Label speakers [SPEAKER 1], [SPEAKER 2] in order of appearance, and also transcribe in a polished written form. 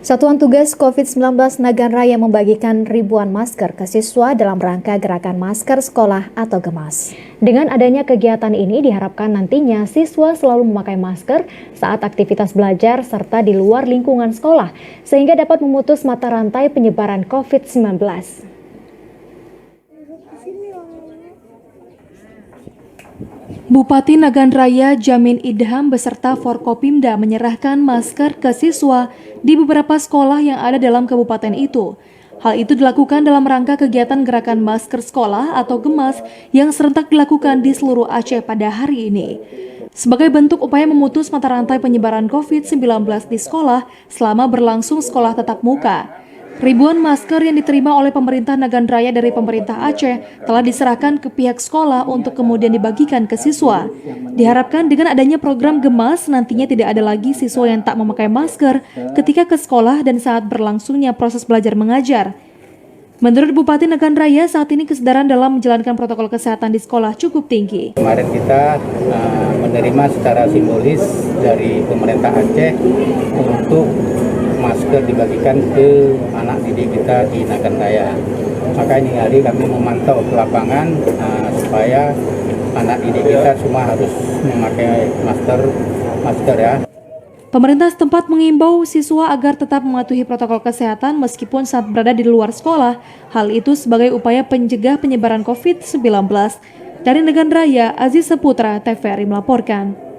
[SPEAKER 1] Satuan Tugas COVID-19 Nagan Raya membagikan ribuan masker ke siswa dalam rangka gerakan masker sekolah atau GEMAS. Dengan adanya kegiatan ini diharapkan nantinya siswa selalu memakai masker saat aktivitas belajar serta di luar lingkungan sekolah, sehingga dapat memutus mata rantai penyebaran COVID-19.
[SPEAKER 2] Bupati Nagan Raya Jamin Idham beserta Forkopimda menyerahkan masker ke siswa di beberapa sekolah yang ada dalam kabupaten itu. Hal itu dilakukan dalam rangka kegiatan gerakan masker sekolah atau GEMAS yang serentak dilakukan di seluruh Aceh pada hari ini. Sebagai bentuk upaya memutus mata rantai penyebaran COVID-19 di sekolah selama berlangsung sekolah tatap muka. Ribuan masker yang diterima oleh pemerintah Nagan Raya dari pemerintah Aceh telah diserahkan ke pihak sekolah untuk kemudian dibagikan ke siswa. Diharapkan dengan adanya program GEMAS nantinya tidak ada lagi siswa yang tak memakai masker ketika ke sekolah dan saat berlangsungnya proses belajar mengajar. Menurut Bupati Nagan Raya, saat ini kesadaran dalam menjalankan protokol kesehatan di sekolah cukup tinggi.
[SPEAKER 3] Kemarin kita menerima secara simbolis dari pemerintah Aceh untuk masker dibagikan ke anak didik kita di Nagan Raya. Maka ini hari kami memantau ke lapangan supaya anak didik kita semua harus memakai masker ya.
[SPEAKER 2] Pemerintah setempat mengimbau siswa agar tetap mematuhi protokol kesehatan meskipun saat berada di luar sekolah. Hal itu sebagai upaya pencegah penyebaran COVID-19. Dari Nagan Raya, Aziz Saputra, TVRI melaporkan.